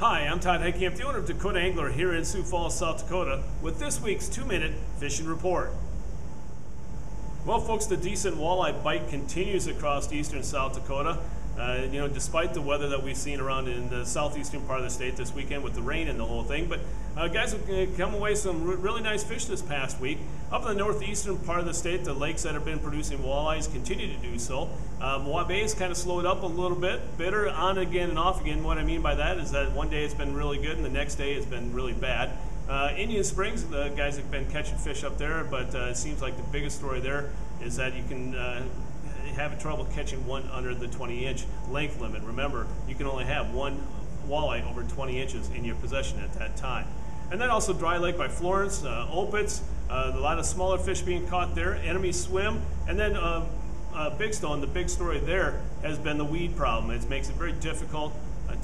Hi, I'm Todd Heitkamp, the owner of Dakota Angler here in Sioux Falls, South Dakota, with this week's 2-minute fishing report. Well, folks, the decent walleye bite continues across eastern South Dakota. Despite the weather that we've seen around in the southeastern part of the state this weekend with the rain and the whole thing. But guys have come away with some really nice fish this past week. Up in the northeastern part of the state, the lakes that have been producing walleyes continue to do so. Bay's kind of slowed up a little bit, bitter on again and off again. What I mean by that is that one day it's been really good and the next day it's been really bad. Indian Springs, the guys have been catching fish up there, but it seems like the biggest story there is that you can have trouble catching one under the 20-inch length limit. Remember, you can only have one walleye over 20 inches in your possession at that time. And then also Dry Lake by Florence, Opitz, a lot of smaller fish being caught there, Enemy Swim, and then Big Stone. The big story there has been the weed problem. It makes it very difficult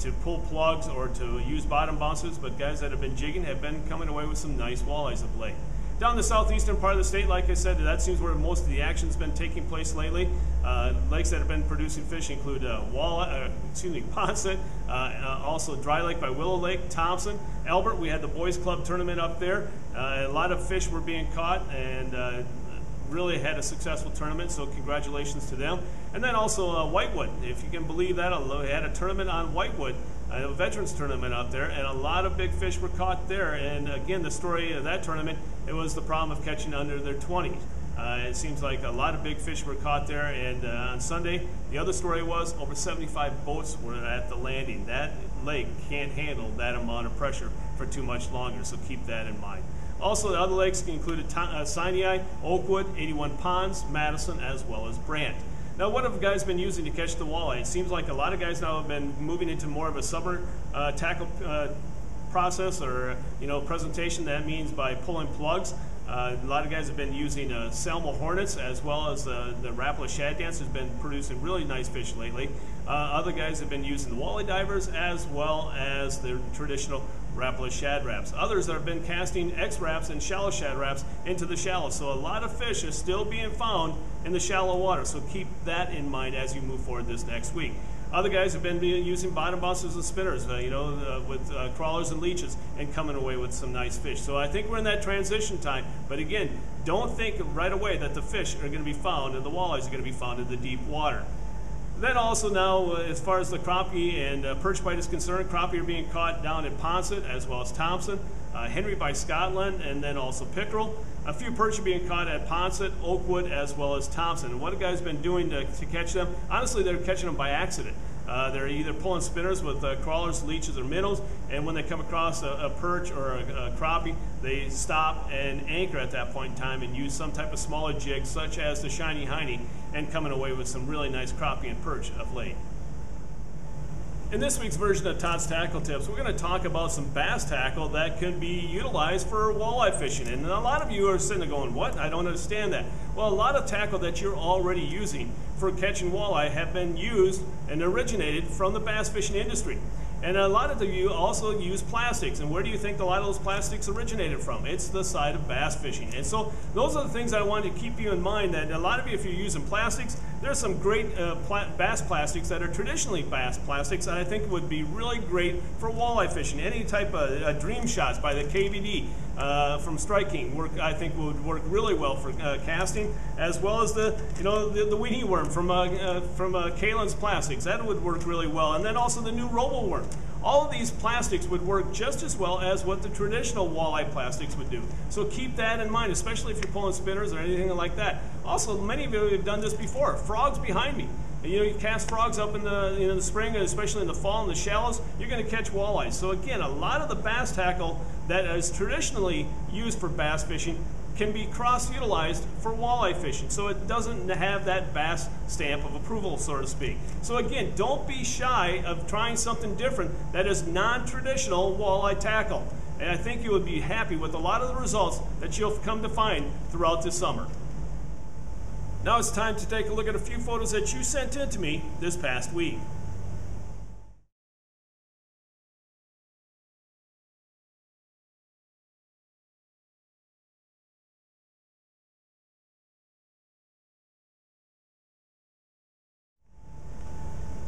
to pull plugs or to use bottom bouncers, but guys that have been jigging have been coming away with some nice walleyes of late. Down the southeastern part of the state, like I said, that seems where most of the action's been taking place lately. Lakes that have been producing fish include Ponset, also Dry Lake by Willow Lake, Thompson, Albert. We had the Boys Club tournament up there. A lot of fish were being caught and really had a successful tournament, so congratulations to them. And then also Whitewood, if you can believe that, they had a tournament on Whitewood, a veterans tournament up there, and a lot of big fish were caught there. And again, the story of that tournament, it was the problem of catching under their 20s. It seems like a lot of big fish were caught there, and on Sunday, the other story was over 75 boats were at the landing. That lake can't handle that amount of pressure for too much longer, so keep that in mind. Also, the other lakes included Sinai, Oakwood, 81 Ponds, Madison, as well as Brant. Now, what have guys been using to catch the walleye? It seems like a lot of guys now have been moving into more of a summer tackle process or presentation. That means by pulling plugs. A lot of guys have been using Salmo Hornets as well as the Rapala Shad Dance has been producing really nice fish lately. Other guys have been using the walleye divers as well as the traditional Rapala Shad Wraps. Others have been casting X-Wraps and shallow Shad Wraps into the shallow. So a lot of fish are still being found in the shallow water. So keep that in mind as you move forward this next week. Other guys have been using bottom bouncers and spinners, with crawlers and leeches, and coming away with some nice fish. So I think we're in that transition time. But again, don't think right away that the fish are going to be found and the walleyes are going to be found in the deep water. Then also now, as far as the crappie and perch bite is concerned, crappie are being caught down at Ponset as well as Thompson, Henry by Scotland, and then also pickerel. A few perch are being caught at Ponset, Oakwood, as well as Thompson. And what have guys been doing to catch them? Honestly, they're catching them by accident. They're either pulling spinners with crawlers, leeches, or minnows, and when they come across a perch or a crappie, they stop and anchor at that point in time and use some type of smaller jig, such as the Shiny Hiney, and coming away with some really nice crappie and perch of late. In this week's version of Todd's Tackle Tips, we're going to talk about some bass tackle that can be utilized for walleye fishing. And a lot of you are sitting there going, what? I don't understand that. Well, a lot of tackle that you're already using for catching walleye have been used and originated from the bass fishing industry. And a lot of you also use plastics. And where do you think a lot of those plastics originated from? It's the side of bass fishing. And so those are the things I wanted to keep you in mind, that a lot of you, if you're using plastics, there's some great bass plastics that are traditionally bass plastics that I think would be really great for walleye fishing. Any type of Dream Shots by the KVD from Strike King I think would work really well for casting, as well as the weenie worm from Kalen's Plastics. That would work really well. And then also the new Robo Worm. All of these plastics would work just as well as what the traditional walleye plastics would do. So keep that in mind, especially if you're pulling spinners or anything like that. Also, many of you have done this before. Frogs behind me. You cast frogs up in the spring, especially in the fall in the shallows, you're going to catch walleyes. So again, a lot of the bass tackle that is traditionally used for bass fishing can be cross-utilized for walleye fishing, so it doesn't have that bass stamp of approval, so to speak. So again, don't be shy of trying something different that is non-traditional walleye tackle. And I think you would be happy with a lot of the results that you'll come to find throughout this summer. Now it's time to take a look at a few photos that you sent in to me this past week.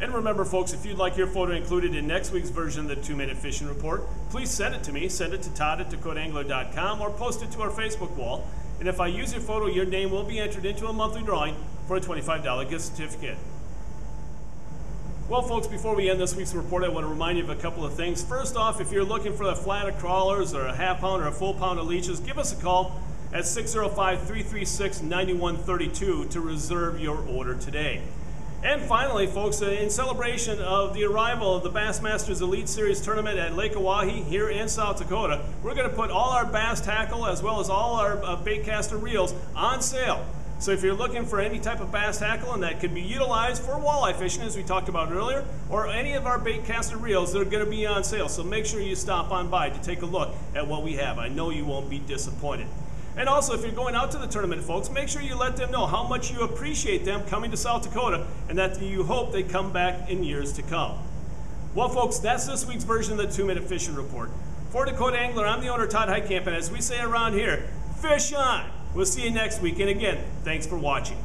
And remember, folks, if you'd like your photo included in next week's version of the 2-Minute Fishing Report, please send it to me. Send it to Todd at DakotaAngler.com or post it to our Facebook wall. And if I use your photo, your name will be entered into a monthly drawing for a $25 gift certificate. Well, folks, before we end this week's report, I want to remind you of a couple of things. First off, if you're looking for a flat of crawlers or a half pound or a full pound of leeches, give us a call at 605-336-9132 to reserve your order today. And finally, folks, in celebration of the arrival of the Bassmasters Elite Series tournament at Lake Oahe here in South Dakota, we're going to put all our bass tackle as well as all our baitcaster reels on sale. So if you're looking for any type of bass tackle and that could be utilized for walleye fishing, as we talked about earlier, or any of our baitcaster reels, they're going to be on sale. So make sure you stop on by to take a look at what we have. I know you won't be disappointed. And also, if you're going out to the tournament, folks, make sure you let them know how much you appreciate them coming to South Dakota and that you hope they come back in years to come. Well, folks, that's this week's version of the 2-Minute Fishing Report. For Dakota Angler, I'm the owner, Todd Heitkamp, and as we say around here, fish on! We'll see you next week, and again, thanks for watching.